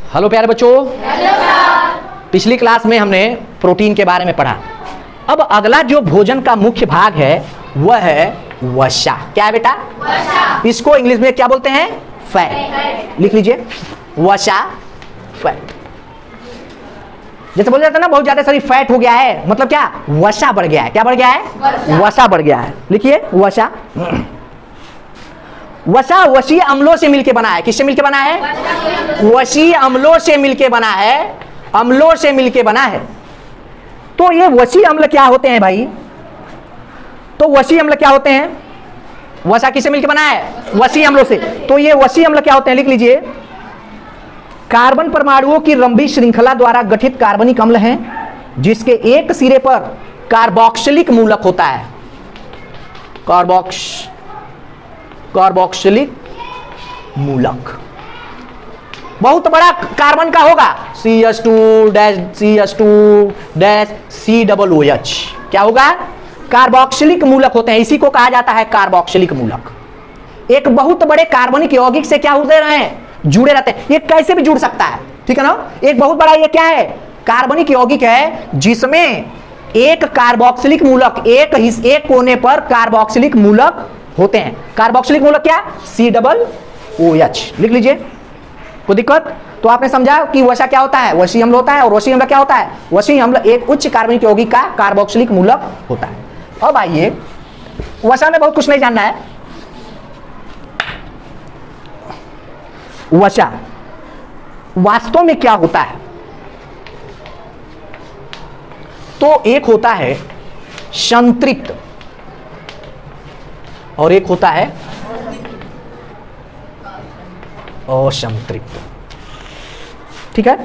Hello प्यारे बच्चों। पिछली क्लास में हमने प्रोटीन के बारे में पढ़ा। अब अगला जो भोजन का मुख्य भाग है वह है वसा। क्या है बेटा? वसा। इसको इंग्लिश में क्या बोलते हैं? फैट। लिख लीजिए, वसा फैट। जैसे बोल जाता है ना बहुत ज्यादा शरीर फैट हो गया है, मतलब क्या? वसा बढ़ गया है। क्या बढ़ गया है? वसा बढ़ गया है। लिखिए वसा। वसा वसीय अम्लों से मिलके बना है। किससे मिलके बना है? वसीय अम्लों से मिलके बना है। अम्लों से मिलके बना है। तो ये वसीय अम्ल क्या होते हैं भाई? तो वसीय अम्ल क्या होते हैं? वसा किससे मिलके बना है? वसीय अम्लों से। तो ये वसीय अम्ल क्या होते हैं? लिख लीजिए, कार्बन परमाणुओं की लंबी श्रृंखला द्वारा गठित कार्बनिक अम्ल हैं जिसके एक सिरे पर कार्बोक्सिलिक मूलक होता है। कार्बोक्सिलिक मूलक बहुत बड़ा कार्बन का होगा, CH2-CH2-COOH। क्या होगा? कार्बोक्सिलिक मूलक होते हैं। इसी को कहा जाता है कार्बोक्सिलिक मूलक। एक बहुत बड़े कार्बनिक यौगिक से क्या होते रहे हैं? जुड़े रहते हैं। ये कैसे भी जुड़ सकता है, ठीक है ना? एक बहुत बड़ा ये क्या है? कार्बनिक यौगिक है जिसमें एक कार्बोक्सिलिक मूलक, एक कोने पर कार्बोक्सिलिक मूलक होते हैं। कार्बोक्सिलिक मूलक क्या? COOH। लिख लीजिए, कोई दिक्कत? तो आपने समझा कि वसा क्या होता है? वसीय अम्ल होता है। और वसीय अम्ल क्या होता है? वसीय अम्ल एक उच्च कार्बनिक यौगिक का कार्बोक्सिलिक मूलक होता है। अब आइए, वसा में बहुत कुछ नहीं जानना है। वसा वास्तव में क्या होता है? तो एक होता है संतृप्त और एक होता है असंतृप्त। ठीक है?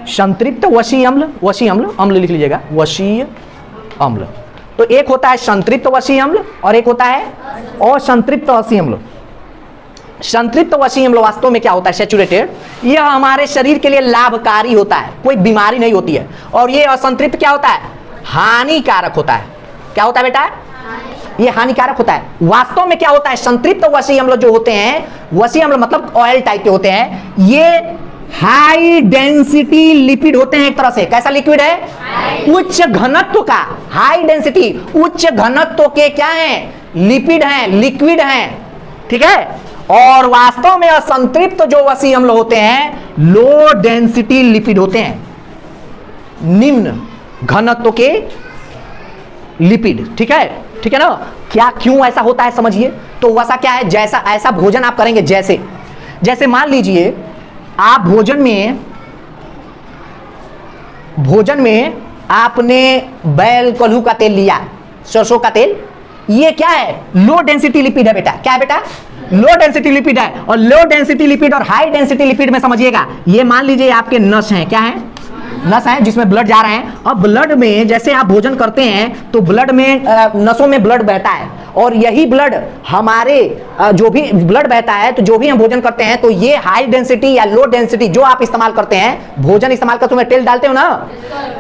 संतृप्त वसीय अम्ल, वसीय अम्ल, अम्ल लिख लीजिएगा, वसीय अम्ल। तो एक होता है संतृप्त वसीय अम्ल और एक होता है असंतृप्त वसीय अम्ल। संतृप्त वसीय अम्ल वास्तव में क्या होता है? सैचुरेटेड। यह हमारे शरीर के लिए लाभकारी होता है, कोई बीमारी नहीं होती है। और ये असंतृप्त क्या होता है? हानिकारक होता है। क्या होता है बेटा? ये हानिकारक होता है। वास्तव में क्या होता है? संतृप्त वसीय अम्ल जो होते हैं, वसीय अम्ल मतलब ऑयल टाइप के होते हैं, ये हाई डेंसिटी लिपिड होते हैं। एक तरह से कैसा लिक्विड है? उच्च घनत्व का। हाई डेंसिटी, उच्च घनत्व के क्या है? लिपिड हैं, लिक्विड हैं। ठीक है? और वास्तव में असंतृप्त जो वसीय अम्ल होते हैं, लो डेंसिटी लिपिड होते हैं, निम्न घनत्व के लिपिड। ठीक है? ठीक है ना? क्या क्यों ऐसा होता है समझिए। तो वसा क्या है? जैसा ऐसा भोजन आप करेंगे, जैसे मान लीजिए आप भोजन में आपने बैल कोल्हू का तेल लिया, सरसों का तेल। ये क्या है? लो डेंसिटी लिपिड है बेटा। क्या है बेटा? लो डेंसिटी लिपिड है। और लो डेंसिटी लिपिड और हाई डेंसिटी लिपिड में समझिएगा, ये मान लीजिए आपके नस हैं। क्या है? नस है जिसमें ब्लड जा रहे हैं। अब ब्लड में जैसे आप भोजन करते हैं तो ब्लड में नसों में ब्लड बहता है, और यही ब्लड हमारे जो भी ब्लड बहता है, तो जो भी हम भोजन करते हैं तो ये हाई डेंसिटी या लो डेंसिटी जो आप इस्तेमाल करते हैं, भोजन इस्तेमाल करते हुए तेल डालते हो ना,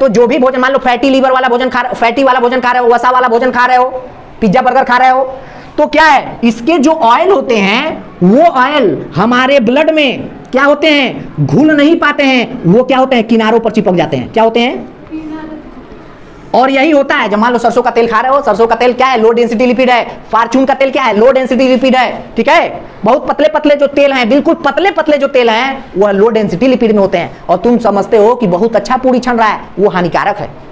तो जो भी भोजन, मान लो फैटी लीवर वाला भोजन फैटी वाला भोजन खा रहे हो, वसा वाला भोजन खा रहे हो, पिज्जा बर्गर खा रहे हो, तो क्या है? इसके जो ऑयल होते हैं वो ऑयल हमारे ब्लड में क्या होते हैं? घुल नहीं पाते हैं। वो क्या होते हैं? किनारों पर चिपक जाते हैं। क्या होते हैं? और यही होता है जब मान लो सरसों का तेल खा रहे हो, सरसों का तेल क्या है? लो डेंसिटी लिपिड है। फॉर्चून का तेल क्या है? लो डेंसिटी लिपिड है। ठीक है? बहुत पतले पतले जो तेल हैं, बिल्कुल पतले पतले जो तेल हैं, वह लो डेंसिटी लिपिड में होते हैं। और तुम समझते हो कि बहुत अच्छा पूरी छन रहा है, वो हानिकारक है।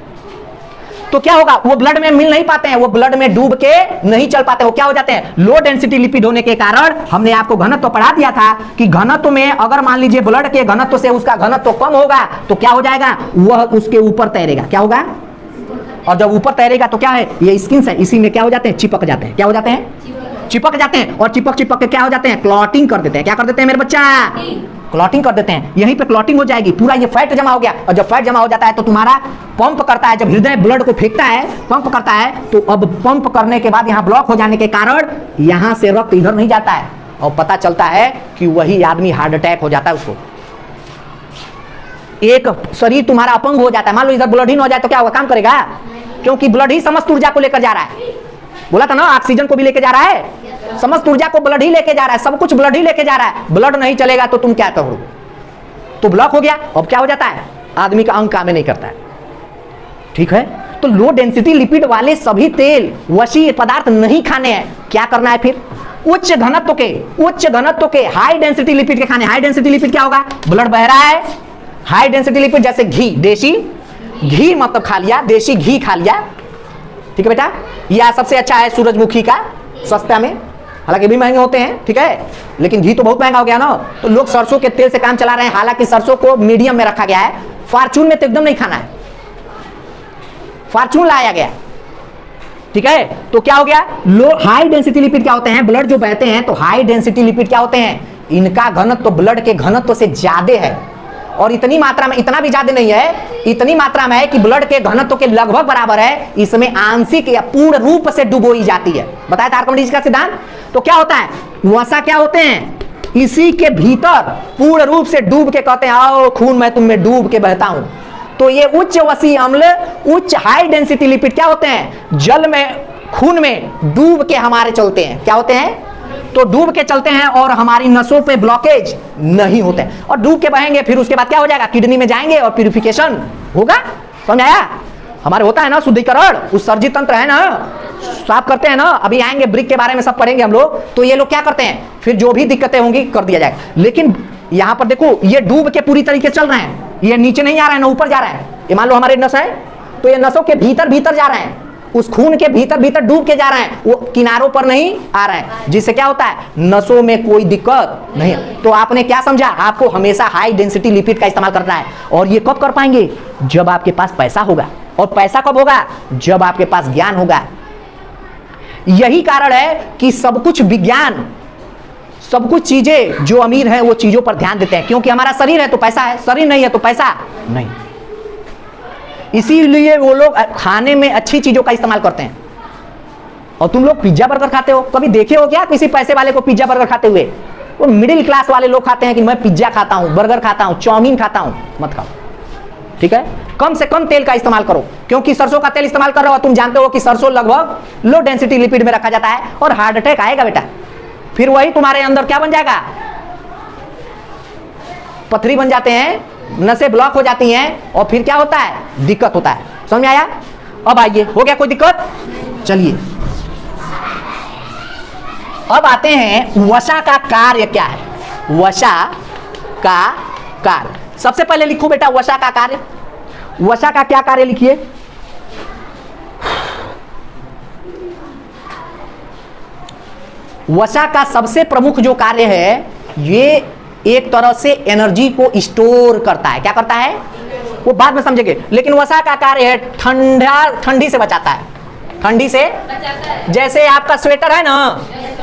तो क्या होगा? वो ब्लड में मिल नहीं पाते हैं, वो ब्लड में डूब के नहीं चल पाते। वो क्या हो जाते हैं? लो डेंसिटी लिपिड होने के कारण हमने आपको घनत्व पढ़ा दिया था कि घनत्व में अगर मान लीजिए ब्लड के घनत्व से उसका घनत्व कम होगा तो क्या हो जाएगा? वह उसके ऊपर तैरेगा। क्या होगा? और जब ऊपर तैरेगा तो क्या है? ये स्किन है, इसी में क्या हो जाते हैं? चिपक जाते हैं। क्या हो जाते हैं? चिपक जाते हैं। और चिपक के क्या हो जाते हैं? क्लॉटिंग कर देते हैं। क्या कर देते हैं मेरे बच्चा? क्लॉटिंग कर देते हैं। यहीं पे क्लॉटिंग हो जाएगी, पूरा ये फैट जमा हो गया। और जब फैट जमा हो जाता है तो तुम्हारा पंप करता है, जब हृदय ब्लड को फेंकता है, पंप करता है, तो अब पंप करने के बाद यहाँ ब्लॉक हो जाने के कारण यहाँ से रक्त इधर नहीं जाता है, और पता चलता है कि वही आदमी हार्ट अटैक हो जाता है उसको। एक शरीर तुम्हारा अपंग हो जाता है। मान लो इधर ब्लड ही न हो जाए तो क्या होगा? काम करेगा? क्योंकि ब्लड ही समस्त ऊर्जा को लेकर जा रहा है। बोला था ना, ऑक्सीजन को भी लेके जा रहा है, समस्त ऊर्जा को ब्लड ही लेके जा रहा है, सब कुछ ब्लड ही लेके जा रहा है। ब्लड नहीं चलेगा तो तुम क्या करोगे? तो ब्लॉक हो गया। अब क्या हो जाता है, आदमी का अंग काम नहीं करता है। ठीक है, तो लो डेंसिटी लिपिड वाले सभी तेल वसी पदार्थ नहीं खाने हैं। क्या करना है फिर, उच्च घनत्व के हाई डेंसिटी लिपिड के खाने। हाई डेंसिटी लिपिड क्या होगा, ब्लड बह रहा है, हाई डेंसिटी लिपिड जैसे घी, देसी घी मतलब खा लिया, देसी घी खा लिया। ठीक है बेटा, यह सबसे अच्छा है सूरजमुखी का, सस्ता में, हालांकि भी महंगे होते हैं। ठीक है, लेकिन घी तो बहुत महंगा हो गया ना, तो लोग सरसों के तेल से काम चला रहे हैं। हालांकि सरसों को मीडियम में रखा गया है, फॉर्चून में तो एकदम नहीं खाना है, फॉर्चून लाया गया। ठीक है, तो क्या हो गया, लो हाई डेंसिटी लिपिड क्या होते हैं, ब्लड जो बहते हैं, तो हाई डेंसिटी लिपिड क्या होते हैं, इनका घनत्व तो ब्लड के घनत्व से ज्यादा है, और इतनी मात्रा में, इतना भी ज्यादा नहीं है, इतनी मात्रा में है कि ब्लड के घनत्व के लगभग बराबर है। इसमें आंशिक या पूर्ण रूप से डुबोई जाती है। बताया था आर्किमिडीज का सिद्धांत। तो क्या होता है, वसा क्या होते हैं, इसी के भीतर पूर्ण रूप से डूब के कहते हैं आओ खून मैं तुम में डूब के बहता हूं। तो ये उच्च वसी अम्ल, उच्च हाई डेंसिटी लिपिड क्या होते हैं, जल में, खून में डूब के हमारे चलते हैं। क्या होते हैं, तो डूब के चलते हैं और हमारी नसों पे ब्लॉकेज नहीं होते हैं, और डूब के बहेंगे, फिर उसके बाद क्या हो जाएगा, किडनी में जाएंगे और प्यूरिफिकेशन होगा। समझ आया, हमारे होता है ना शुद्धिकरण, उत्सर्जित तंत्र है ना, साफ करते हैं ना। अभी आएंगे ब्रिक के बारे में सब पढ़ेंगे हम लोग। तो ये लोग क्या करते हैं, फिर जो भी दिक्कतें होंगी कर दिया जाएगा। लेकिन यहां पर देखो, ये डूब के पूरी तरीके चल रहे हैं, ये नीचे नहीं आ रहा है ना ऊपर जा रहा है। ये मान लो हमारे नस है, तो ये नसों के भीतर भीतर जा रहे हैं, उस खून के भीतर भीतर डूब के जा रहे हैं, वो किनारों पर नहीं आ रहे हैं, जिससे क्या होता है, नसों में कोई दिक्कत नहीं है। तो आपने क्या समझा, आपको हमेशा हाई डेंसिटी लिपिड का इस्तेमाल करना है। और ये कब कर पाएंगे, जब आपके पास पैसा होगा। और पैसा कब होगा, जब आपके पास ज्ञान होगा। यही कारण है कि सब कुछ विज्ञान, सब कुछ चीजें जो अमीर है वो चीजों पर ध्यान देते हैं, क्योंकि हमारा शरीर है तो पैसा है, शरीर नहीं है तो पैसा नहीं। इसीलिए वो लोग खाने में अच्छी चीजों का इस्तेमाल करते हैं। और तुम लोग पिज्जा बर्गर खाते हो, कभी देखे हो क्या किसी पैसे वाले को पिज्जा बर्गर खाते हुए? वो मिडिल क्लास वाले लोग खाते हैं कि मैं पिज्जा खाता हूं, बर्गर खाता हूं, चाउमीन खाता हूं। मत खाओ, ठीक है। कम से कम तेल का इस्तेमाल करो, क्योंकि सरसों का तेल इस्तेमाल कर रहे हो, तुम जानते हो कि सरसों लगभग लो डेंसिटी लिपिड में रखा जाता है, और हार्ट अटैक आएगा बेटा। फिर वही तुम्हारे अंदर क्या बन जाएगा, पथरी बन जाते हैं, नसें ब्लॉक हो जाती हैं, और फिर क्या होता है, दिक्कत होता है। समझ में आया? अब आइए, हो गया कोई दिक्कत? चलिए अब आते हैं वसा का कार्य क्या है। वसा का कार्य, सबसे पहले लिखो बेटा वसा का कार्य। वसा का क्या कार्य लिखिए, वसा का सबसे प्रमुख जो कार्य है, ये एक तरह से एनर्जी को स्टोर करता है। क्या करता है, वो बाद में समझेंगे, लेकिन वसा का कार्य है ठंडी से बचाता है। ठंडी से बचाता है। जैसे आपका स्वेटर है ना,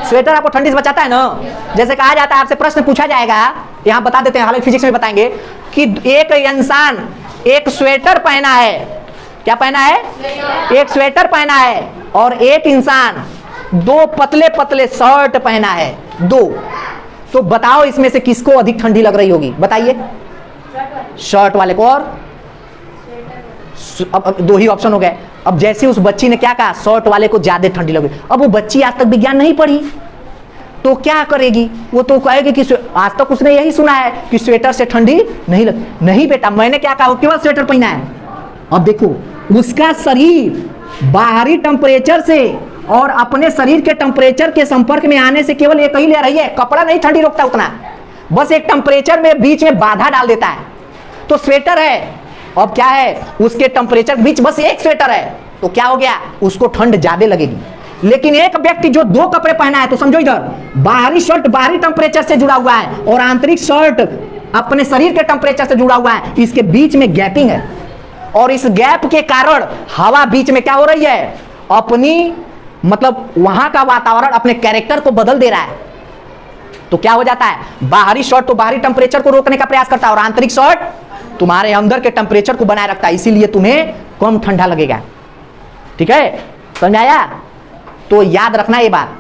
स्वेटर आपको ठंडी से बचाता है ना। जैसे कहा जाता है, आपसे प्रश्न पूछा जाएगा, यहां बता देते हैं, हालांकि फिजिक्स में बताएंगे कि एक इंसान एक स्वेटर पहना है, क्या पहना है, एक स्वेटर पहना है, और एक इंसान दो पतले पतले शर्ट पहना है, दो। तो बताओ इसमें से किसको अधिक ठंडी लग रही होगी, बताइए। शर्ट वाले को। और अब दो ही ऑप्शन हो गए। अब जैसे उस बच्ची ने क्या कहा, शर्ट वाले को ज्यादा ठंडी लगी। अब वो बच्ची आज तक विज्ञान नहीं पढ़ी, तो क्या करेगी, वो तो कहेगी कि आज तक उसने यही सुना है कि स्वेटर से ठंडी नहीं लगती। नहीं बेटा, मैंने क्या कहा, केवल स्वेटर पहना है। अब देखो, उसका शरीर बाहरी टेम्परेचर से और अपने शरीर के टेम्परेचर के संपर्क में आने से केवल एक ही ले रही है। कपड़ा नहीं ठंडी रोकता उतना, बस एक टेम्परेचर में बीच में बाधा डाल देता है। तो स्वेटर है, अब क्या है, उसके टेम्परेचर बीच बस एक स्वेटर है, तो क्या हो गया, उसको ठंड ज्यादा लगेगी। लेकिन एक व्यक्ति जो दो कपड़े पहना है, तो समझो इधर बाहरी शर्ट बाहरी टेम्परेचर से जुड़ा हुआ है, और आंतरिक शर्ट अपने शरीर के टेम्परेचर से जुड़ा हुआ है। इसके बीच में गैपिंग है, और इस गैप के कारण हवा बीच में क्या हो रही है, अपनी मतलब वहां का वातावरण अपने कैरेक्टर को बदल दे रहा है। तो क्या हो जाता है, बाहरी शर्ट तो बाहरी टेम्परेचर को रोकने का प्रयास करता है, और आंतरिक शर्ट तुम्हारे अंदर के टेम्परेचर को बनाए रखता है, इसीलिए तुम्हें कम ठंडा लगेगा। ठीक है, समझ आया? तो याद रखना ये बात।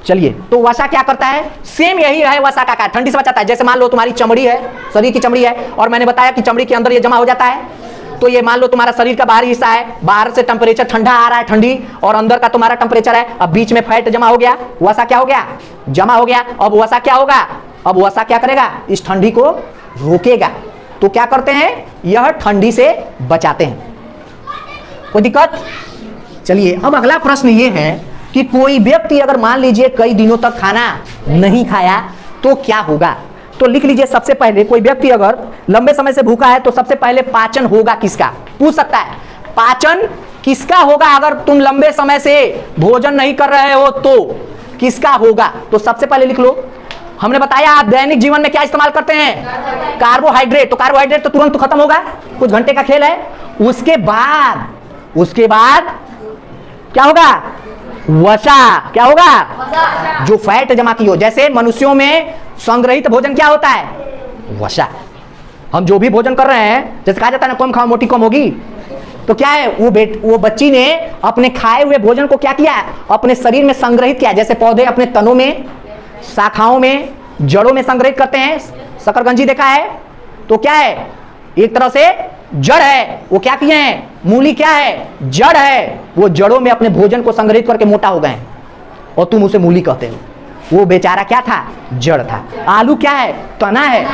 चलिए, तो वसा क्या करता है, सेम यही है वसा का कार्य, ठंडी से बचाता है। जैसे मान लो तुम्हारी चमड़ी है, शरीर की चमड़ी है, और मैंने बताया कि चमड़ी के अंदर ये जमा हो जाता है। तो ये मान लो तुम्हारा शरीर का बाहरी हिस्सा है, बाहर से टेम्परेचर ठंडा आ रहा है, ठंडी, और अंदर का तुम्हारा टेम्परेचर है। अब बीच में फैट जमा हो गया, वसा क्या हो गया, जमा हो गया। अब वसा क्या होगा, अब वसा क्या करेगा, इस ठंडी को रोकेगा। तो क्या करते हैं, यह ठंडी से बचाते हैं। कोई दिक्कत? चलिए अब अगला प्रश्न ये है कि कोई व्यक्ति अगर मान लीजिए कई दिनों तक खाना नहीं खाया तो क्या होगा। तो लिख लीजिए, सबसे पहले कोई व्यक्ति अगर लंबे समय से भूखा है तो सबसे पहले पाचन होगा किसका, पूछ सकता है पाचन किसका होगा। अगर तुम लंबे समय से भोजन नहीं कर रहे हो तो किसका होगा। तो सबसे पहले लिख लो, हमने बताया आप दैनिक जीवन में क्या इस्तेमाल करते हैं, कार्बोहाइड्रेट। तो कार्बोहाइड्रेट तो तुरंत खत्म होगा, कुछ घंटे का खेल है। उसके बाद क्या होगा, वसा। क्या होगा, जो फैट जमा की हो। जैसे मनुष्यों में संग्रहित भोजन क्या होता है, वसा। हम जो भी भोजन कर रहे हैं, जैसे कहा जाता है ना कम खाओ मोटी कम होगी, तो क्या है वो बच्ची ने अपने खाए हुए भोजन को क्या किया, अपने शरीर में संग्रहित किया। जैसे पौधे अपने तनों में, शाखाओं में, जड़ों में संग्रहित करते हैं। शकरकंजी देखा है, तो क्या है, एक तरह से जड़ है। वो क्या किए हैं, मूली क्या है, जड़ है। वो जड़ों में अपने भोजन को संग्रहित करके मोटा हो गए और तुम उसे मूली कहते हो। वो बेचारा क्या था, जड़ था। आलू क्या है, तना है।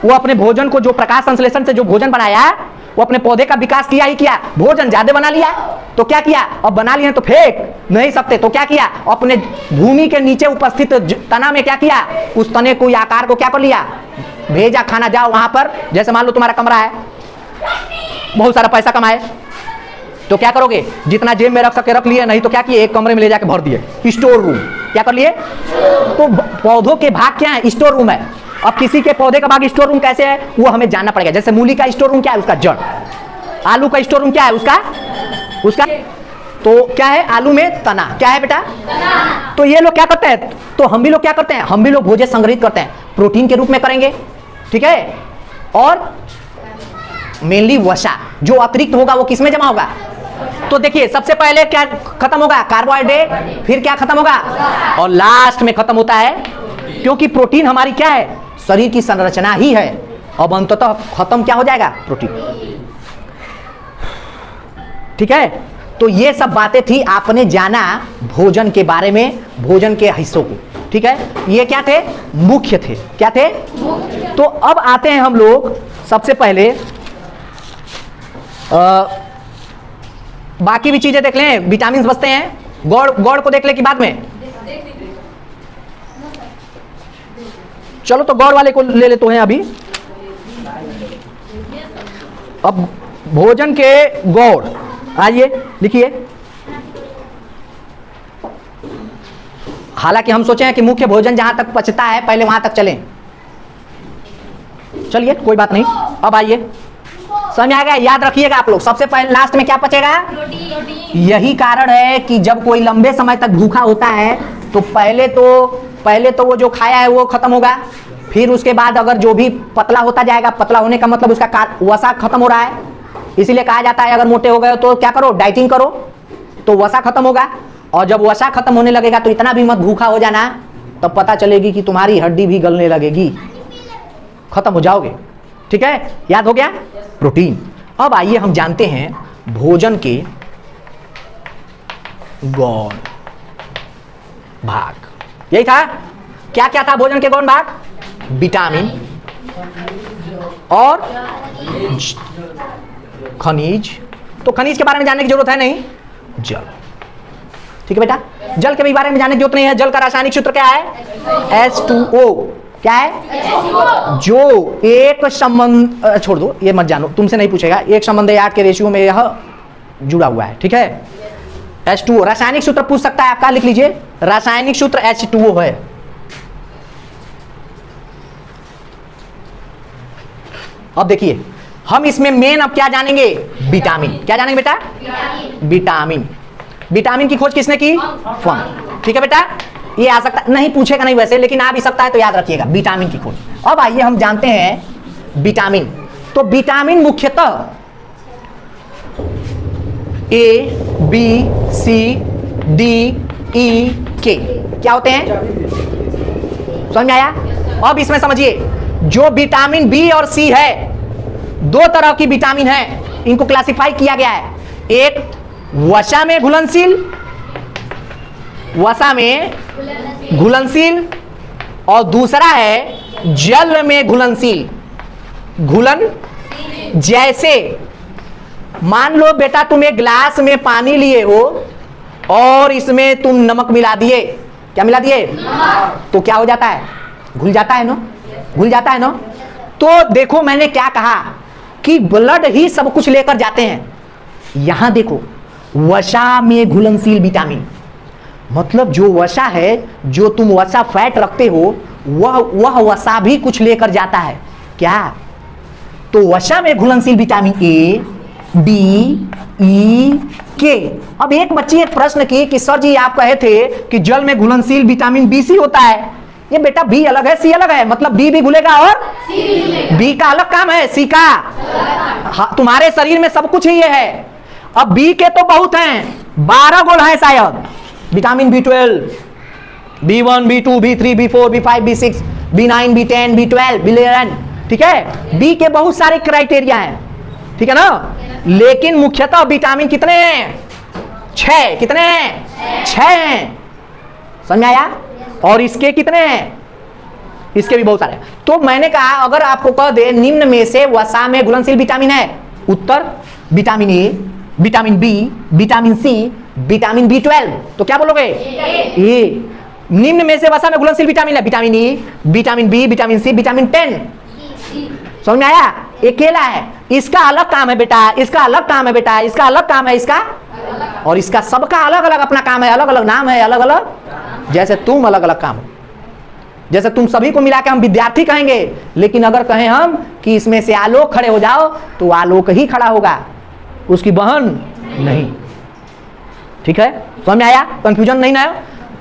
वो अपने भोजन को, जो प्रकाश संश्लेषण से जो भोजन बनाया, वो अपने पौधे का विकास किया ही किया। भोजन ज्यादा बना लिया तो क्या किया, अब बना लिए तो फेंक नहीं सकते, तो क्या किया, अपने भूमि के नीचे उपस्थित तना में क्या किया, उस तने को आकार को क्या कर लिया, भेजा खाना, जाओ वहां पर। जैसे मान लो तुम्हारा कमरा है, बहुत सारा पैसा कमाए, तो क्या करोगे, जितना जेब में रख सके रख लिए, नहीं तो क्या किए, एक कमरे में ले जाके भर दिए, स्टोर रूम। क्या कर लिए, तो पौधों के भाग क्या है, स्टोर रूम है। अब किसी के पौधे का भाग स्टोर रूम कैसे है, वो हमें जानना पड़ेगा। जैसे मूली का स्टोर रूम क्या है, उसका जड़। आलू का स्टोर रूम क्या है, उसका तो क्या है, आलू में तना। क्या है बेटा, तना। तो ये लोग क्या करते हैं, तो हम भी लोग क्या करते हैं, हम भी लोग भोजन संग्रहित करते हैं, प्रोटीन के रूप में करेंगे, ठीक है। और मेनली वसा जो अतिरिक्त होगा वो किसमें जमा होगा। तो देखिए सबसे पहले क्या खत्म होगा, कार्बोहाइड्रेट, फिर क्या खत्म होगा, और लास्ट में खत्म होता है, क्योंकि प्रोटीन हमारी क्या है, शरीर की संरचना ही है। अब अंततः खत्म क्या हो जाएगा, प्रोटीन। ठीक है, तो ये सब बातें थी, आपने जाना भोजन के बारे में, भोजन के हिस्सों को। ठीक है, ये क्या थे, मुख्य थे। क्या थे, तो अब आते हैं हम लोग सबसे पहले बाकी भी चीजें देख लें, विटामिन बचते हैं। गौड़ को देख ले कि बाद में, चलो तो गौड़ वाले को ले लेते हैं अभी। अब भोजन के गौड़, आइए लिखिए। हालांकि हम सोचे हैं कि मुख्य भोजन जहां तक पचता है पहले वहां तक चलें, चलिए कोई बात नहीं। अब आइए, समझ आ गया, याद रखिएगा आप लोग, सबसे पहले लास्ट में क्या पचेगा, यही कारण है कि जब कोई लंबे समय तक भूखा होता है तो पहले तो वो जो खाया है वो खत्म होगा, फिर उसके बाद अगर जो भी पतला होता जाएगा, पतला होने का मतलब उसका वसा खत्म हो रहा है, इसीलिए कहा जाता है अगर मोटे हो गए तो क्या करो, डाइटिंग करो, तो वसा खत्म होगा। और जब वसा खत्म होने लगेगा तो इतना भी मत भूखा हो जाना, तब पता चलेगी कि तुम्हारी हड्डी भी गलने लगेगी, खत्म हो जाओगे। ठीक है, याद हो गया, प्रोटीन। अब आइए हम जानते हैं भोजन के गौण भाग। यही था, क्या क्या था भोजन के गौण भाग, विटामिन और खनिज। तो खनिज के बारे में जानने की जरूरत है नहीं, जल। ठीक है बेटा, जल के भी बारे में जानने की जरूरत नहीं है। जल का रासायनिक सूत्र क्या है, H2O। क्या है, जो एक संबंध, छोड़ दो ये मत जानो, तुमसे नहीं पूछेगा, एक संबंध 8 के रेशियो में यह जुड़ा हुआ है। ठीक है, H2O रासायनिक सूत्र पूछ सकता है आपका, लिख लीजिए, रासायनिक सूत्र H2O है। अब देखिए हम इसमें मेन अब क्या जानेंगे, विटामिन। क्या जानेंगे बेटा, विटामिन। विटामिन की खोज किसने की, फंक। ठीक है बेटा, ये आ सकता नहीं, पूछेगा नहीं वैसे, लेकिन आ भी सकता है, तो याद रखिएगा विटामिन की खोज। अब आइए हम जानते हैं विटामिन। तो विटामिन मुख्यतः A, B, C, D, E, K क्या होते हैं, समझ में आया। अब इसमें समझिए, जो विटामिन बी और सी है, दो तरह की विटामिन है, इनको क्लासिफाई किया गया है। एक वसा में घुलनशील, वसा में घुलनशील, और दूसरा है जल में घुलनशील। घुलन जैसे मान लो बेटा तुम एक गिलास में पानी लिए हो और इसमें तुम नमक मिला दिए। क्या मिला दिए? तो क्या हो जाता है? घुल जाता है ना, घुल जाता है ना। तो देखो मैंने क्या कहा कि ब्लड ही सब कुछ लेकर जाते हैं। यहां देखो वसा में घुलनशील विटामिन, मतलब जो वसा है, जो तुम वसा फैट रखते हो, वह वसा भी कुछ लेकर जाता है। क्या? तो वसा में घुलनशील विटामिन ए, डी, ई, के। अब एक बच्ची एक प्रश्न की कि सर जी आप कहे थे कि जल में घुलनशील विटामिन बी सी होता है। ये बेटा बी अलग है सी अलग है, मतलब बी भी घुलेगा और बी का अलग काम है, सी का हाँ, तुम्हारे शरीर में सब कुछ ही ये है। अब बी के तो बहुत हैं, 12 गोल हैं शायद। Vitamin B12, B1, B2, B3, B4, B5, B6, B9, B10, B12, B11, ठीक है। बी के बहुत सारे क्राइटेरिया हैं, ठीक है ना। लेकिन मुख्यतः विटामिन कितने हैं? 6। कितने हैं? 6 हैं। समझ में आया? और इसके कितने हैं? इसके भी बहुत सारे। तो मैंने कहा अगर आपको कह दे निम्न में से वसा में घुलनशील विटामिन है, उत्तर vitamin A, vitamin B, vitamin C, vitamin B12, तो क्या बोलोगे? ए। निम्न में से वसा में घुलनशील विटामिन है vitamin E, vitamin B, vitamin C, vitamin 10। समझ में आया? अकेला है, इसका अलग काम है बेटा, इसका अलग काम है बेटा, इसका अलग काम है, इसका और इसका सबका अलग अलग अपना काम है, अलग अलग नाम है, अलग अलग, जैसे तुम अलग अलग काम हो। जैसे तुम सभी को मिला के हम विद्यार्थी कहेंगे, लेकिन अगर कहें हम कि इसमें से आलोक खड़े हो जाओ तो आलोक ही खड़ा होगा, उसकी बहन नहीं। ठीक है? समझ में आया? कंफ्यूजन नहीं ना?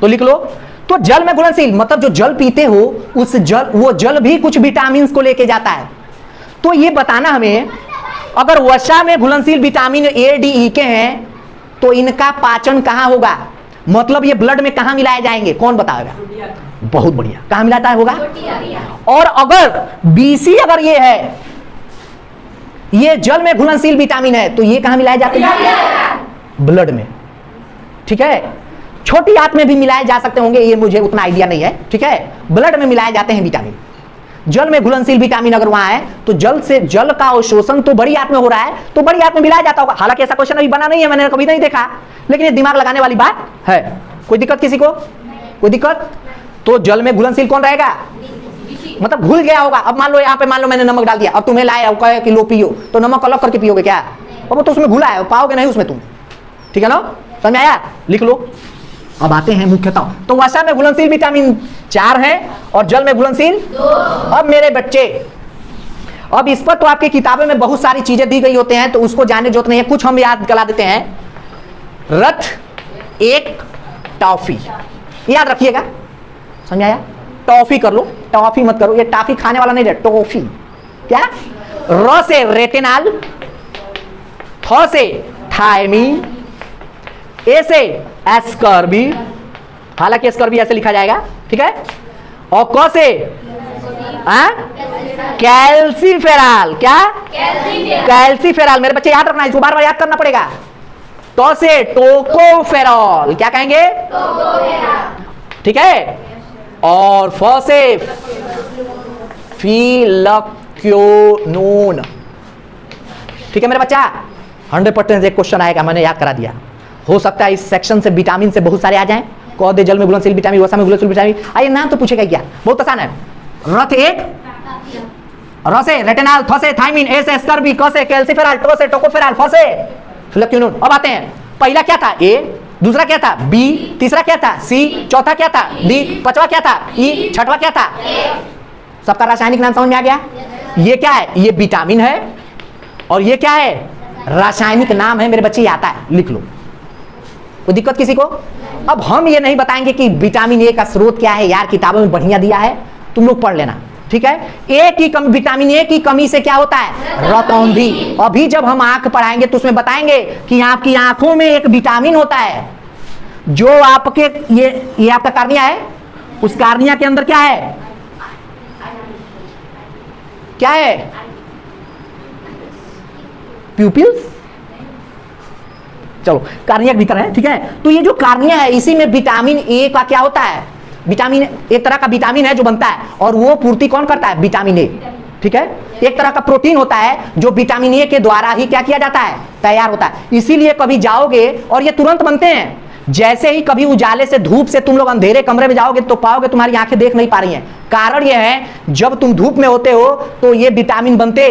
तो लिख लो। तो जल में घुलनशील मतलब जो जल पीते हो उस जल, वो जल भी कुछ विटामिन को लेके जाता है। तो ये बताना हमें, अगर वसा में घुलनशील विटामिन ए, डी, ई के हैं तो इनका पाचन कहां होगा, मतलब ये ब्लड में कहां मिलाए जाएंगे? कौन बताएगा? बहुत बढ़िया। कहां मिलाता है होगा? और अगर बीसी अगर ये है, ये जल में घुलनशील विटामिन है, तो ये कहां मिलाए जाते हैं? ब्लड में। ठीक है? छोटी आंत में भी मिलाए जा सकते होंगे, ये मुझे उतना आइडिया नहीं है। ठीक है? ब्लड में मिलाए जाते हैं विटामिन। जल में घुलनशील विटामिन अगर वहां है तो जल से जल का अवशोषण तो बड़ी आंत में हो रहा है, तो बड़ी आंत में मिलाया जाता होगा। हालांकि ऐसा क्वेश्चन अभी बना नहीं है, मैंने कभी नहीं देखा, लेकिन ये दिमाग लगाने वाली बात है। कोई दिक्कत किसी को? कोई दिक्कत? तो जल में घुलनशील कौन रहेगा? मतलब घुल गया होगा। अब मान लो यहाँ पे मान लो मैंने नमक डाल दिया, अब तुम्हें लाया कहे कि लो पियो, तो नमक अलग करके पियोगे क्या? अब वो तो उसमें घुला है, पाओगे नहीं उसमें तुम। ठीक है ना? समझ में आया? लिख लो। अब आते हैं मुख्यतः। तो वसा में घुलनशील विटामिन 4 है और जल में घुलनशील 2। अब मेरे बच्चे, अब इस पर तो आपकी किताबों में बहुत सारी चीजें दी गई होते हैं, तो उसको जानने जरूरत नहीं है, कुछ हम याद करा देते हैं। रथ एक टॉफी, याद रखिएगा। समझ आया? टॉफी कर लो, टॉफी मत करो, ये टॉफी खाने वाला नहीं है, टॉफी। क्या? र से रेटिनॉल, थ से थायमीन, ए से एस्कर्बी, हालांकि एस्कर्बी ऐसे लिखा जाएगा, ठीक है, और क से कैल्सीफेरॉल। क्या? कैल्सीफेरॉल। मेरे बच्चे याद रखना, इसको बार बार याद करना पड़ेगा। तो से टोकोफेरॉल। क्या कहेंगे? ठीक है, और फ से फिलक्योनोन। ठीक है मेरे बच्चा, 100% एक क्वेश्चन आएगा, मैंने याद करा दिया। हो सकता है इस सेक्शन से विटामिन से बहुत सारे आ जाएं। कह दे जल में घुलनशील विटामिन, वसा में घुलनशील विटामिन, आइए नाम तो पूछेगा क्या, बहुत आसान है। रथ एक, र से रेटिनॉल, थ से थायमीन, ए से एस्कर्बी, क से कैल्सीफेरॉल, टो से टोकोफेरॉल, फ से फिलक्योनोन। अब आते हैं, पहला क्या था? ए, दूसरा क्या था? बी, तीसरा क्या था? सी, चौथा क्या था? डी, पांचवा क्या था? ई, छठवा क्या था? सबका रासायनिक नाम समझ में आ गया? ये क्या है? ये विटामिन है, और ये क्या है? रासायनिक नाम है। मेरे बच्चे आता है, लिख लो। कोई दिक्कत किसी को? अब हम ये नहीं बताएंगे कि विटामिन ए का स्रोत क्या है, यार किताबों में बढ़िया दिया है, तुम लोग पढ़ लेना। ठीक है? ए की कमी, विटामिन ए की कमी से क्या होता है? रतौंधी। अभी जब हम आंख पढ़ाएंगे तो उसमें बताएंगे कि आपकी आंखों में एक विटामिन होता है जो आपके ये आपका कार्निया है, उस कार्निया के अंदर क्या है? क्या है? प्यूपिल्स। चलो, कार्निया के भीतर है। ठीक है? तो ये जो कार्निया है, इसी में विटामिन ए का क्या होता है? विटामिन एक तरह का विटामिन है जो बनता है, और वो पूर्ति कौन करता है? Vitamin A. ठीक है, एक तरह का प्रोटीन होता है जो विटामिन ए के द्वारा ही क्या किया जाता है? तैयार होता है। इसीलिए कभी जाओगे और ये तुरंत बनते हैं। जैसे ही कभी उजाले से, धूप से तुम लोग अंधेरे कमरे में जाओगे तो पाओगे तुम्हारी आंखें देख नहीं पा रही हैं। कारण यह है, जब तुम धूप में होते हो तो ये विटामिन बनते,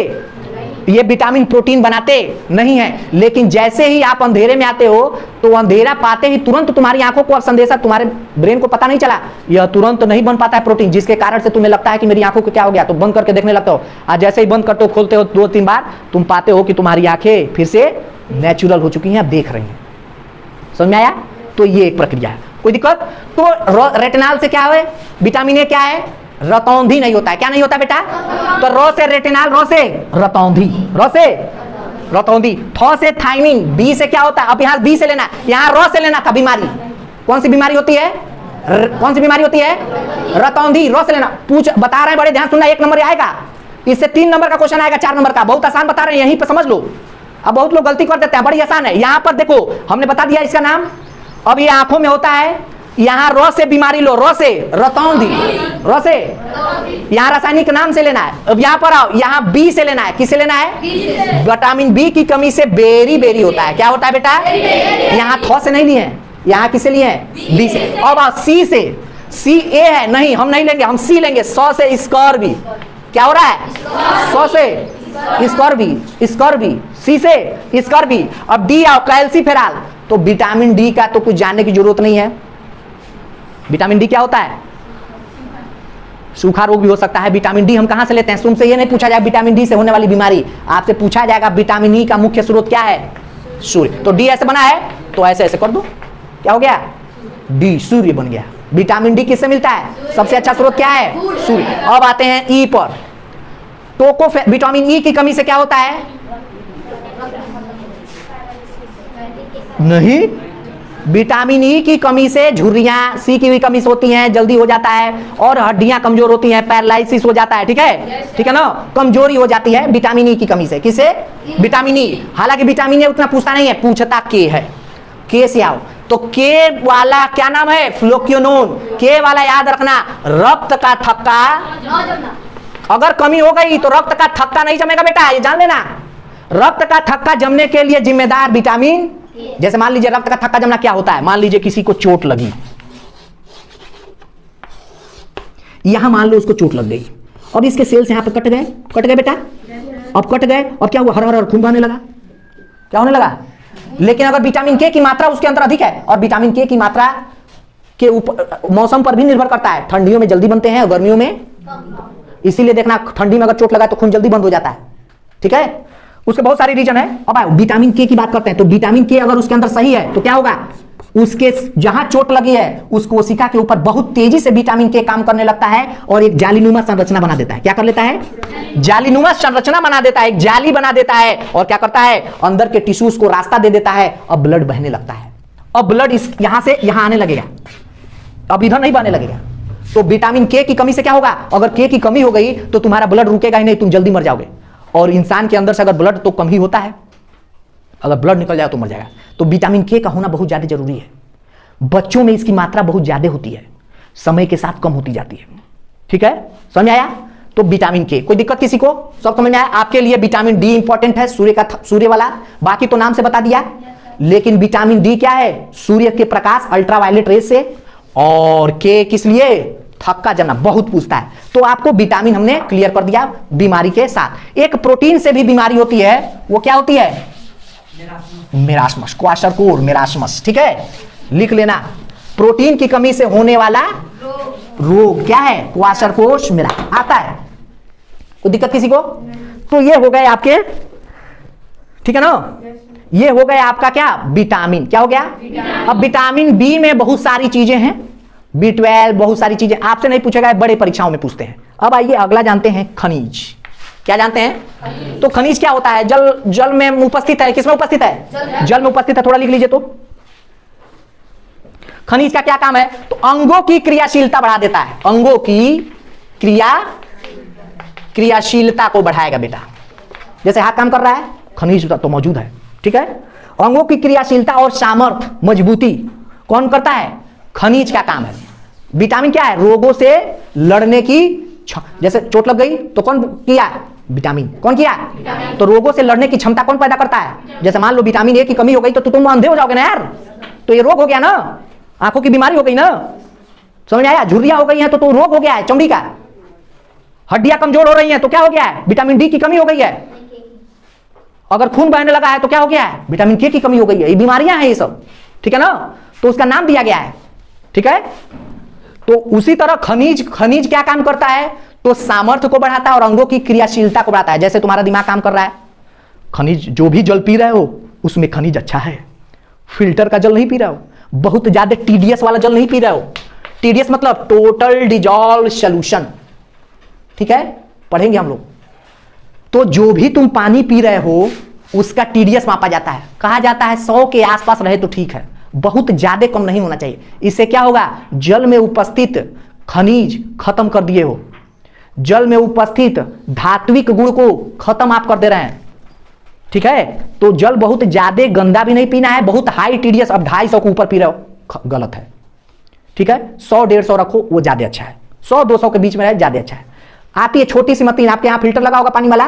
ये विटामिन प्रोटीन बनाते नहीं है। लेकिन जैसे ही आप अंधेरे में आते हो तो अंधेरा पाते ही तुरंत तुम्हारी आंखों को संदेशा, तुम्हारे ब्रेन को पता नहीं चला, यह तुरंत नहीं बन पाता है प्रोटीन, जिसके कारण से तुम्हें लगता है कि मेरी आंखों को क्या हो गया, तो बंद करके देखने लगते हो। आज जैसे ही बंद करते हो, खोलते हो 2-3 बार, तुम पाते हो कि तुम्हारी आंखें फिर से नेचुरल हो चुकी हैं, आप देख रही हैं। समझ में आया? तो ये एक प्रक्रिया है। कोई दिक्कत? तो रेटिनॉल से क्या है? विटामिन ए क्या है? रतौंधी नहीं होता है। क्या नहीं होता बेटा? तो रो से रेटिनॉल, रो से रतौंधी, रो से रतौंधी, थ से थायमिन, बी से क्या होता है? अब यहाँ बी से लेना, यहाँ रो से लेना था बीमारी। कौन सी बीमारी होती है? कौन सी बीमारी होती है? रतौंधी। रो से लेना। पूछ बता रहे हैं, बड़े ध्यान सुनना, 1 नंबर आएगा, इससे 3 नंबर का क्वेश्चन आएगा, 4 नंबर का। बहुत आसान बता रहे हैं, यहीं पे समझ लो। अब बहुत लोग गलती कर देते हैं, बड़ी आसान है। यहाँ पर देखो, हमने बता दिया इसका नाम। अब ये आंखों में होता है, यहाँ रो से बीमारी लो, रो से रतौंधी, रो से, यहाँ रासायनिक नाम से लेना है। अब यहाँ पर आओ, यहाँ बी से लेना है। किससे लेना है? विटामिन बी की कमी से बेरी बेरी होता है। क्या होता है बेटा? यहाँ थ से नहीं लिए हैं, यहाँ किससे लिए हैं? बी से। अब आओ सी से, सी ए है, नहीं हम नहीं लेंगे, हम सी लेंगे। 100 से स्कॉर्बी। क्या हो रहा है? 100 से स्कॉर्बी, स्कॉर्बी, सी से स्कॉर्बी। अब डी आओ, कैल्सीफेरॉल। तो विटामिन डी का तो कुछ जानने की जरूरत नहीं है। विटामिन डी क्या होता है? सूखा रोग भी हो सकता है। विटामिन डी हम कहां से लेते हैं? तुमसे ये नहीं पूछा जाएगा विटामिन डी से होने वाली बीमारी, आपसे पूछा जाएगा विटामिन ई का मुख्य स्रोत क्या है? सूर्य। तो डी ऐसे बना है, तो ऐसे ऐसे कर दो, क्या हो गया? डी, सूर्य बन गया। विटामिन डी किससे मिलता है? सबसे अच्छा स्रोत क्या है? सूर्य। अब आते हैं ई पर। तो विटामिन ई की कमी से क्या होता है? नहीं, विटामिन ई की कमी से झुर्रियां, सी की भी कमी से होती हैं, जल्दी हो जाता है, और हड्डियां कमजोर होती हैं, पैरालिसिस हो जाता है। ठीक है, ठीक है ना, कमजोरी हो जाती है विटामिन ई की कमी से। किससे? Vitamin E. हालांकि विटामिन ए उतना पूछता नहीं है, पूछता के है। के से आओ, तो के वाला क्या नाम है? फ्लोक्योनोन। के वाला याद रखना, रक्त का थक्का, अगर कमी हो गई तो रक्त का थक्का नहीं जमेगा बेटा, ये जान लेना। रक्त का थक्का जमने के लिए जिम्मेदार विटामिन, जैसे मान लीजिए रक्त का थक्का जमना क्या होता है? मान लीजिए किसी को चोट लगी, यहां मान लो उसको चोट लग गई, और इसके सेल्स यहां पे कट गए, कट गए बेटा, अब कट गए, और क्या हुआ? हर हर खून बहने लगा। क्या होने लगा? लेकिन अगर विटामिन के की मात्रा उसके अंदर अधिक है, और विटामिन के की मात्रा के ऊपर मौसम पर भी निर्भर करता है, ठंडियों में जल्दी बनते हैं और गर्मियों में, इसीलिए देखना ठंडी में अगर चोट लगा तो खून जल्दी बंद हो जाता है। ठीक है, उसके बहुत सारी रीजन है। अब आओ विटामिन के की बात करते हैं। तो विटामिन के अगर उसके अंदर सही है तो क्या होगा? उसके जहां चोट लगी है उस कोशिका के ऊपर बहुत तेजी से विटामिन के काम करने लगता है, और एक जालीनुमा संरचना बना देता है। क्या कर लेता है? जालीनुमा संरचना बना देता है, एक जाली बना देता है, और क्या करता है? अंदर के टिश्यूज को रास्ता दे देता है, अब ब्लड बहने लगता है। अब ब्लड इस यहां से यहां आने लगेगा, अब इधर नहीं बहने लगेगा। तो विटामिन के की कमी से क्या होगा? अगर के की कमी हो गई तो तुम्हारा ब्लड रुकेगा ही नहीं, तुम जल्दी मर जाओगे। और इंसान के अंदर से अगर ब्लड तो कम ही होता है, अगर ब्लड निकल जाए तो मर जाएगा। तो विटामिन के का होना बहुत ज्यादा जरूरी है। बच्चों में इसकी मात्रा बहुत ज्यादा होती है, समय के साथ कम होती जाती है। ठीक है, समझ आया? तो विटामिन के, कोई दिक्कत किसी को? सब समझ में आया? आपके लिए विटामिन डी इंपॉर्टेंट है, सूर्य का, सूर्य वाला, बाकी तो नाम से बता दिया। लेकिन विटामिन डी क्या है? सूर्य के प्रकाश, अल्ट्रावायलेट रेज से। और के किस लिए? थक्का जमना, बहुत पूछता है। तो आपको विटामिन हमने क्लियर कर दिया बीमारी के साथ। एक प्रोटीन से भी बीमारी होती है, वो क्या होती है? Marasmus, kwashiorkor marasmus. ठीक है, लिख लेना, प्रोटीन की कमी से होने वाला रोग क्या है? क्वाशरकोश मेरा आता है। कोई दिक्कत किसी को? तो ये हो गए आपके, ठीक है ना, ये हो गया आपका क्या? विटामिन। क्या हो गया? अब विटामिन बी में बहुत सारी चीजें हैं, B12, बहुत सारी चीजें आपसे नहीं पूछेगा, बड़े परीक्षाओं में पूछते हैं। अब आइए अगला जानते हैं, खनिज। क्या जानते हैं? तो खनिज क्या होता है? जल में उपस्थित है। किसमें उपस्थित है? जल में उपस्थित है। थोड़ा लिख लीजिए। तो खनिज का क्या काम है? तो अंगों की क्रियाशीलता बढ़ा देता है, अंगों की क्रियाशीलता को बढ़ाएगा बेटा। जैसे हाथ काम कर रहा है, खनिज तो मौजूद है। ठीक है, अंगों की क्रियाशीलता और सामर्थ्य, मजबूती कौन करता है? खनिज का काम है। विटामिन क्या है? रोगों से लड़ने की, जैसे चोट लग गई तो कौन किया? विटामिन। कौन किया? तो रोगों से लड़ने की क्षमता कौन पैदा करता है? जैसे मान लो विटामिन ए की कमी हो गई तो तुम अंधे हो जाओगे ना यार, तो ये रोग हो गया ना, आंखों की बीमारी हो गई ना, समझ आया? झुर्रियां हो गई हैं तो रोग हो गया है चमड़ी का। हड्डियां कमजोर हो रही हैं तो क्या हो गया है? विटामिन डी की कमी हो गई है। अगर खून बहने लगा है तो क्या हो गया है? विटामिन के की कमी हो गई है। ये बीमारियां हैं ये सब, ठीक है ना, तो उसका नाम दिया गया है, ठीक है। तो उसी तरह खनिज क्या काम करता है? तो सामर्थ्य को बढ़ाता है और अंगों की क्रियाशीलता को बढ़ाता है। जैसे तुम्हारा दिमाग काम कर रहा है, खनिज जो भी जल पी रहे हो उसमें खनिज अच्छा है। फिल्टर का जल नहीं पी रहे हो, बहुत ज्यादा टीडीएस वाला जल नहीं पी रहे हो। टीडीएस मतलब टोटल डिजॉल्व सॉल्यूशन, ठीक है, पढ़ेंगे हम लोग। तो जो भी तुम पानी पी रहे हो उसका टीडीएस मापा जाता है। कहा जाता है 100 के आसपास रहे तो ठीक है, बहुत ज्यादा कम नहीं होना चाहिए। इससे क्या होगा? जल में उपस्थित खनिज खत्म कर दिए हो, जल में उपस्थित धात्विक गुण को खत्म आप कर दे रहे हैं, ठीक है। तो जल बहुत ज्यादा गंदा भी नहीं पीना है, बहुत हाई टीडीएस अब 250 के ऊपर पी रहे हो, गलत है, ठीक है। 100-150 रखो, वो ज्यादा अच्छा है। 100-200 के बीच में रहे ज्यादा अच्छा है। आप ये छोटी सी मत पीना, आपके यहाँ फिल्टर लगा होगा पानी वाला,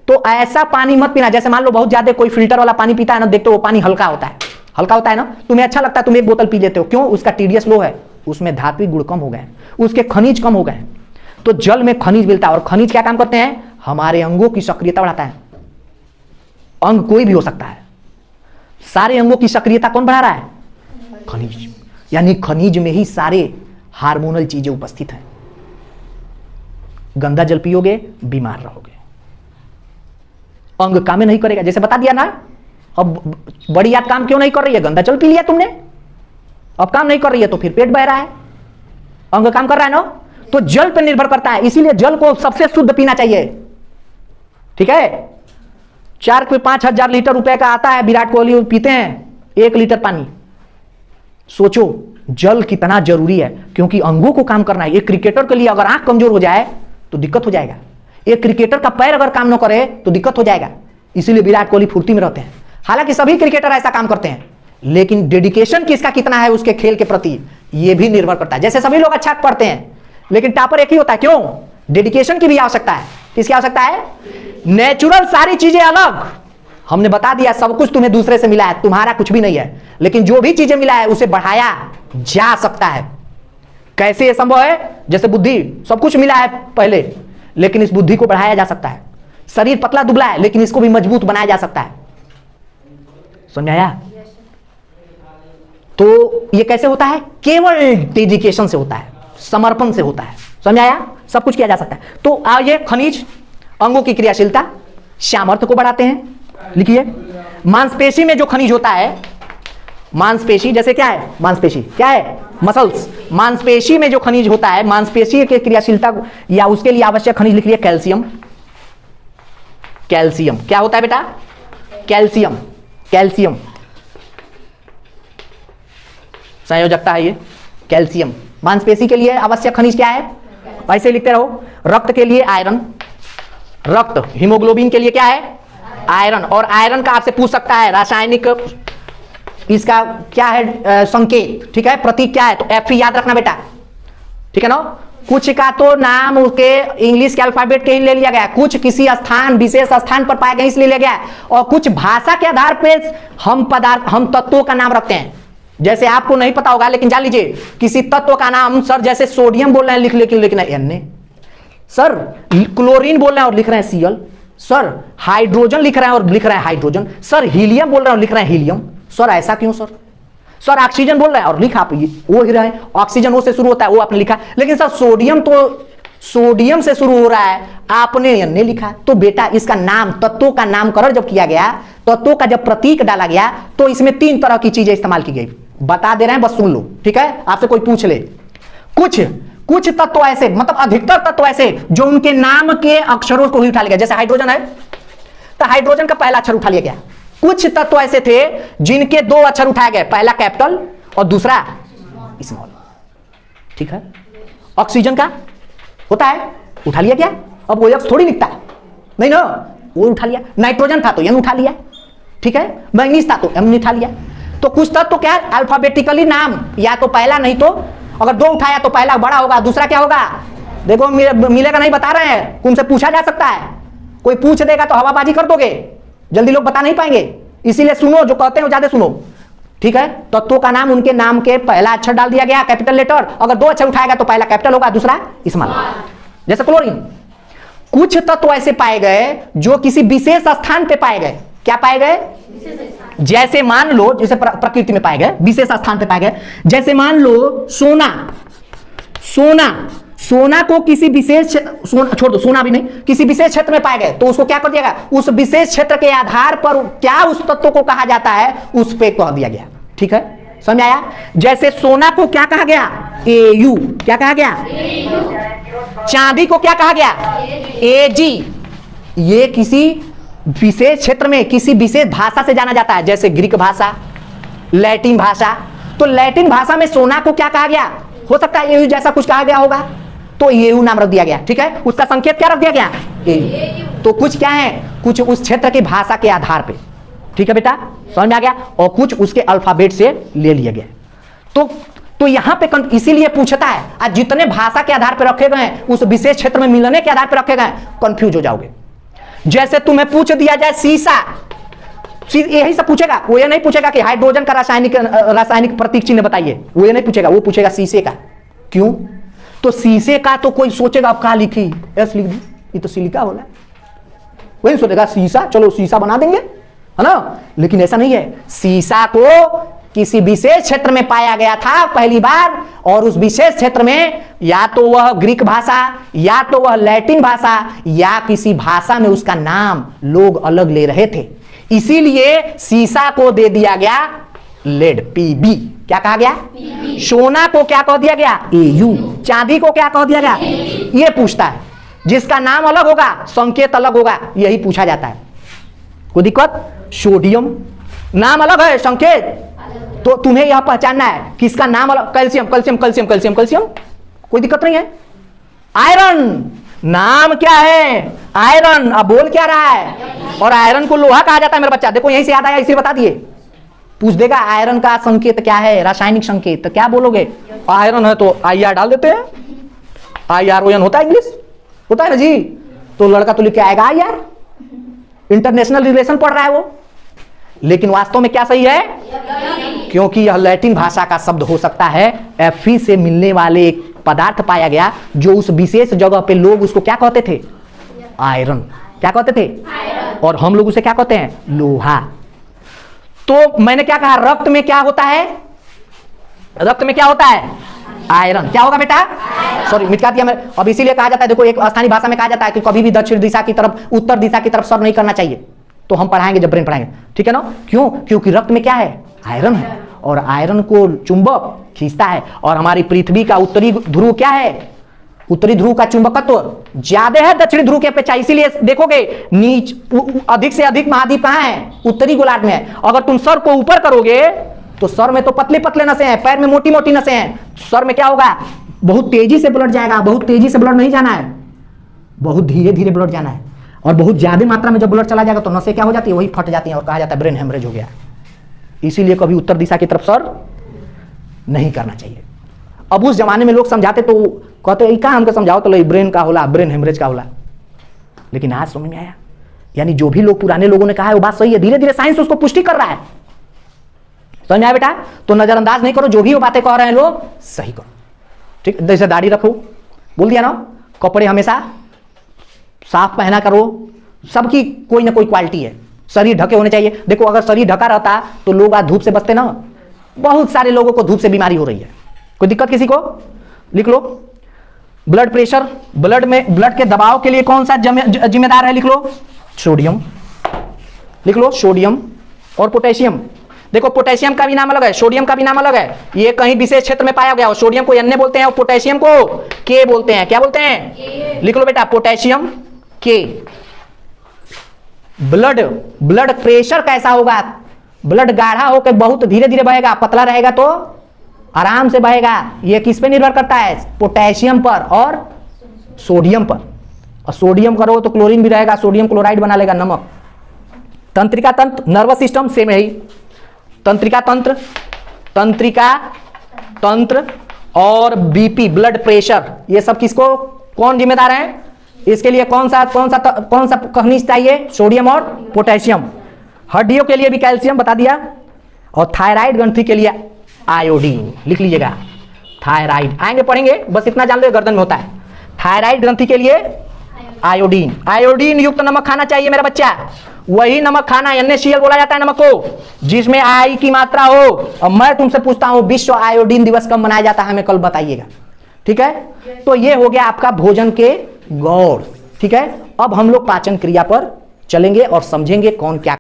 तो ऐसा पानी मत पीना। जैसे मान लो बहुत ज्यादा कोई फिल्टर वाला पानी पीता है ना, देखते हो वो पानी हल्का होता है, हल्का होता है ना, तुम्हें अच्छा लगता है, तुम एक बोतल पी लेते हो, क्यों? उसका टीडीएस लो है, उसमें धात्विक गुण कम हो गए, उसके खनिज कम हो गए। तो जल में खनिज मिलता है और खनिज क्या काम करते हैं? हमारे अंगों की सक्रियता बढ़ाता है। अंग कोई भी हो सकता है, सारे अंगों की सक्रियता कौन बढ़ा रहा है? खनिज। यानी खनिज में ही सारे हार्मोनल चीजें उपस्थित हैं। गंदा जल पियोगे बीमार रहोगे, अंग काम नहीं करेगा। जैसे बता दिया ना, अब बड़ी याद काम क्यों नहीं कर रही है? गंदा जल पी लिया तुमने, अब काम नहीं कर रही है तो फिर पेट बह रहा है, अंग काम कर रहा है ना। तो जल पर निर्भर करता है, इसीलिए जल को सबसे शुद्ध पीना चाहिए, ठीक है। 4-5 हजार लीटर रुपए का आता है, विराट कोहली पीते हैं 1 लीटर पानी। सोचो जल कितना जरूरी है, क्योंकि अंगों को काम करना है। एक क्रिकेटर के लिए अगर आंख कमजोर हो जाए तो दिक्कत हो जाएगा, एक क्रिकेटर का पैर अगर काम न करे तो दिक्कत हो जाएगा। इसीलिए विराट कोहली फुर्ती में रहते हैं। हालांकि सभी क्रिकेटर ऐसा काम करते हैं, लेकिन डेडिकेशन किसका कितना है उसके खेल के प्रति, यह भी निर्भर करता है। जैसे सभी लोग अच्छा पढ़ते हैं लेकिन टॉपर एक ही होता है, क्यों? डेडिकेशन की भी आवश्यकता है। किसकी आवश्यकता है? नेचुरल सारी चीजें अलग, हमने बता दिया सब कुछ तुम्हें दूसरे से मिला है, तुम्हारा कुछ भी नहीं है, लेकिन जो भी चीजें मिला है उसे बढ़ाया जा सकता है। कैसे यह संभव है? जैसे बुद्धि, सब कुछ मिला है पहले, लेकिन इस बुद्धि को बढ़ाया जा सकता है। शरीर पतला दुबला है लेकिन इसको भी मजबूत बनाया जा सकता है। समझ आया? तो ये कैसे होता है? केवल डेडिकेशन से होता है, समर्पण से होता है। समझ आया? सब कुछ किया जा सकता है। तो आइए, खनिज अंगों की क्रियाशीलता, सामर्थ्य को बढ़ाते हैं। लिखिए, मांसपेशी में जो खनिज होता है, मांसपेशी जैसे क्या है? मांसपेशी क्या है? मसल्स। मांसपेशी में जो खनिज होता है, मांसपेशी की क्रियाशीलता या उसके लिए आवश्यक खनिज लिख लिया, कैल्शियम। कैल्शियम क्या होता है बेटा? कैल्शियम, कैल्शियम संयोजकता है ये, कैल्शियम। मांसपेशी के लिए आवश्यक खनिज क्या है? ऐसे लिखते रहो। रक्त के लिए आयरन, रक्त हीमोग्लोबिन के लिए क्या है? आयरन। और आयरन का आपसे पूछ सकता है रासायनिक इसका क्या है संकेत, ठीक है, प्रतीक क्या है? तो Fe याद रखना बेटा, ठीक है ना। कुछ का तो नाम उसके इंग्लिश के अल्फाबेट के ही ले लिया गया, कुछ किसी स्थान विशेष स्थान पर पाए गए इसलिए लिया गया, और कुछ भाषा के आधार पर हम तत्वों का नाम रखते हैं। जैसे आपको नहीं पता होगा लेकिन जान लीजिए, किसी तत्व का नाम सर जैसे सोडियम बोल रहे हैं लिखना Na, सर क्लोरीन बोल रहे हैं और लिख रहे हैं Cl, सर हाइड्रोजन लिख रहे हैं और लिख रहे हैं हाइड्रोजन, सर हीलियम बोल रहे हैं और लिख रहे हैं हीलियम। सर ऐसा क्यों सर? सर ऑक्सीजन बोल रहे हैं और लिखा आप वो ही रहे हैं, ऑक्सीजन वो से शुरू होता है, वो आपने लिखा, लेकिन सर सोडियम तो सोडियम से शुरू हो रहा है, आपने Na लिखा। तो बेटा इसका नाम, तत्वों का नामकरण जब किया गया, तत्वों का जब प्रतीक डाला गया, तो इसमें 3 तरह की चीजें इस्तेमाल की गई। बता दे रहे हैं, बस सुन लो, ठीक है। आपसे कोई पूछ ले, कुछ तत्व ऐसे, मतलब अधिकतर तत्व ऐसे जो उनके नाम के अक्षरों को ही उठा लिया गया। जैसे हाइड्रोजन है तो हाइड्रोजन का पहला अक्षर उठा लिया गया। कुछ तत्व ऐसे थे जिनके 2 अक्षर उठाए गए, पहला कैपिटल और दूसरा स्मॉल, ठीक है। ऑक्सीजन का होता है, उठा लिया गया, अब वो एक्स थोड़ी लिखता है, नहीं ना, वो उठा लिया। नाइट्रोजन था तो एन उठा लिया, ठीक है। मैग्नीज था तो एम उठा लिया। तो कुछ तत्व तो क्या है, अल्फाबेटिकली नाम या तो पहला नहीं तो अगर 2 उठाया तो पहला बड़ा होगा, दूसरा क्या होगा? देखो मिलेगा नहीं, बता रहे हैं, तुमसे पूछा जा सकता है, कोई पूछ देगा तो हवाबाजी कर दोगे, जल्दी लोग बता नहीं पाएंगे। इसीलिए सुनो, जो कहते हैं वो ज्यादा सुनो, ठीक है। तत्वों का नाम उनके नाम के पहला अक्षर डाल दिया गया, कैपिटल लेटर। अगर 2 अक्षर उठाएगा तो पहला कैपिटल होगा, दूसरा स्मॉल। जैसे क्लोरीन। कुछ तत्व ऐसे पाए गए जो किसी विशेष स्थान पे पाए गए। क्या पाए गए? जैसे मान लो, जैसे प्रकृति में पाए गए, विशेष स्थान पे पाए गए। जैसे मान लो सोना, सोना को किसी विशेष, छोड़ दो, सोना भी नहीं, किसी विशेष क्षेत्र में पाए गए तो उसको क्या कर दिया गया? उस विशेष क्षेत्र के आधार पर क्या उस तत्व को कहा जाता है, उस पे कह दिया गया। ठीक है, समझ आया? जैसे सोना को क्या कहा गया? Au। क्या कहा गया? चांदी को क्या कहा गया? Ag। ये किसी विशेष क्षेत्र में किसी विशेष भाषा से जाना जाता है, जैसे ग्रीक भाषा, लैटिन भाषा। तो लैटिन भाषा में सोना को क्या कहा गया? हो सकता है Au जैसा कुछ कहा गया होगा, तो Au नाम रख दिया गया। ठीक है, उसका संकेत क्या रख दिया गया? Au। तो कुछ क्या है? कुछ उस क्षेत्र की भाषा के आधार पे। ठीक है बेटा, समझ में आ गया? और कुछ उसके अल्फाबेट से ले लिया गया। तो यहां पे इसीलिए पूछता है, आज जितने भाषा के आधार पर रखे गए हैं, उस विशेष क्षेत्र में मिलने के आधार पर रखे गए, कंफ्यूज हो जाओगे। जैसे तुम्हें पूछ दिया जाए शीशा, यही सब पूछेगा। वो ये नहीं पूछेगा कि हाइड्रोजन का रासायनिक प्रतीक चिन्ह बताइए, वो ये नहीं पूछेगा, वो पूछेगा शीशे का। क्यों? तो शीशे का तो कोई सोचेगा अब क्या लिखी, एस लिख दी, ये तो सिलिका होला, वही सोचेगा शीशा, चलो शीशा बना देंगे, है ना। लेकिन ऐसा नहीं है। शीशा को किसी विशेष क्षेत्र में पाया गया था पहली बार, और उस विशेष क्षेत्र में या तो वह ग्रीक भाषा, या तो वह लैटिन भाषा, या किसी भाषा में उसका नाम लोग अलग ले रहे थे। इसीलिए शीशा को दे दिया गया लेड, Pb। क्या कहा गया? सोना को क्या कह दिया गया? Au। चांदी को क्या कह दिया गया? ये पूछता है, जिसका नाम अलग होगा संकेत अलग होगा, यही पूछा जाता है। कोई दिक्कत? सोडियम नाम अलग है, संकेत तो तुम्हें यह पहचानना है किसका नाम अलग। Calcium, calcium, calcium, calcium, calcium, कोई दिक्कत नहीं है। आयरन नाम क्या है? आयरन। अब बोल क्या रहा है? और आयरन को लोहा कहा जाता है मेरा बच्चा। देखो यहीं से याद आया, इसे बता दिए। पूछ देगा आयरन का संकेत क्या है, रासायनिक संकेत, तो क्या बोलोगे? आयरन है तो IR डाल देते हैं, IRON होता है, इंग्लिश होता है ना जी। तो लड़का तो लिख के आएगा IR, इंटरनेशनल रिलेशन पढ़ रहा है वो। लेकिन वास्तव में क्या सही है? क्योंकि यह लैटिन भाषा का शब्द हो सकता है। Fe से मिलने वाले एक पदार्थ पाया गया जो उस विशेष जगह पे लोग उसको क्या कहते थे? आयरन। क्या कहते थे? आयरन। और हम लोग उसे क्या कहते हैं? लोहा। तो मैंने क्या कहा, रक्त में क्या होता है? रक्त में क्या होता है? आयरन। क्या होगा बेटा? सॉरी मिटा दिया मैं। अब इसीलिए कहा जाता है, देखो एक स्थानीय भाषा में कहा जाता है कि कभी भी दक्षिण दिशा की तरफ, उत्तर दिशा की तरफ सर नहीं करना चाहिए। तो हम पढ़ाएंगे जब ब्रेन पढ़ाएंगे, ठीक है ना। क्यों? क्योंकि रक्त में क्या है? आयरन है, और आयरन को चुंबक खींचता है। और हमारी पृथ्वी का उत्तरी ध्रुव क्या है? उत्तरी ध्रुव का चुंबकत्व ज्यादा है दक्षिणी ध्रुव के अपेक्षा। इसीलिए देखोगे नीच अधिक से अधिक महाद्वीप कहां है? उत्तरी गोलार्ध में है। अगर तुम सर को ऊपर करोगे तो सर में तो पतले पतले नसें हैं, पैर में मोटी मोटी नसें हैं। सर में क्या होगा? बहुत तेजी से ब्लड जाएगा। बहुत तेजी से ब्लड नहीं जाना है, बहुत धीरे धीरे ब्लड जाना है। और बहुत ज्यादा मात्रा में जब ब्लड चला जाएगा तो नसें क्या हो जाती है? वही फट जाती हैं, और कहा जाता है ब्रेन हेमरेज हो गया। इसीलिए कभी उत्तर दिशा की तरफ सर नहीं करना चाहिए। अब उस जमाने में लोग समझाते तो कहते कहा हमको समझाओ तो ब्रेन का होला, ब्रेन हेमरेज का होला। लेकिन आज समझ में आया, यानी जो भी लोग पुराने लोगों ने कहा है वो बात सही है। धीरे धीरे साइंस उसको पुष्टि कर रहा है। समझ में आया बेटा? तो नजरअंदाज नहीं करो, जो भी वो बातें कह रहे हैं लोग सही करो। ठीक, जैसे दाढ़ी रखो, बोल दिया ना। कपड़े हमेशा साफ पहना करो। सबकी कोई ना कोई क्वालिटी है। शरीर ढके होने चाहिए। देखो अगर शरीर ढका रहता तो लोग आज धूप से बचते ना। बहुत सारे लोगों को धूप से बीमारी हो रही है। कोई दिक्कत किसी को? लिख लो। ब्लड प्रेशर, ब्लड में ब्लड के दबाव के लिए कौन सा जिम्मेदार है? लिख लो। सोडियम। लिख लो सोडियम और पोटेशियम। देखो पोटेशियम का भी नाम अलग है, सोडियम का भी नाम अलग है। ये कहीं विशेष क्षेत्र में पाया गया और सोडियम को Na बोलते हैं और पोटेशियम को K बोलते हैं। क्या बोलते हैं? लिख लो बेटा, पोटेशियम K। ब्लड प्रेशर कैसा होगा? ब्लड गाढ़ा होकर बहुत धीरे धीरे बहेगा, पतला रहेगा तो आराम से बहेगा। ये किस पे निर्भर करता है? पोटेशियम पर और सोडियम पर। और सोडियम करो तो क्लोरीन भी रहेगा, सोडियम क्लोराइड बना लेगा, नमक। तंत्रिका तंत्र, नर्वस सिस्टम सेम है ही। तंत्रिका तंत्र, तंत्रिका तंत्र और बीपी ब्लड प्रेशर, ये सब किसको कौन जिम्मेदार है? इसके लिए कौन सा खनिज चाहिए? सोडियम और पोटेशियम। हड्डियों के लिए भी कैल्शियम बता दिया, और थायराइड ग्रंथि के लिए आयोडीन, लिख लीजिएगा थायराइड, आएंगे पढ़ेंगे, बस इतना जान लो गर्दन में होता है। थायराइड ग्रंथि के लिए आयोडीन, आयोडीन युक्त नमक खाना चाहिए मेरा बच्चा, वही नमक खाना, NaCl बोला जाता है नमक को, जिसमें आई की मात्रा हो। और मैं तुमसे पूछता हूं विश्व आयोडीन दिवस कब मनाया जाता है, हमें कल बताइएगा, ठीक है। तो ये हो गया आपका भोजन के गौड़, ठीक है। अब हम लोग पाचन क्रिया पर चलेंगे और समझेंगे कौन क्या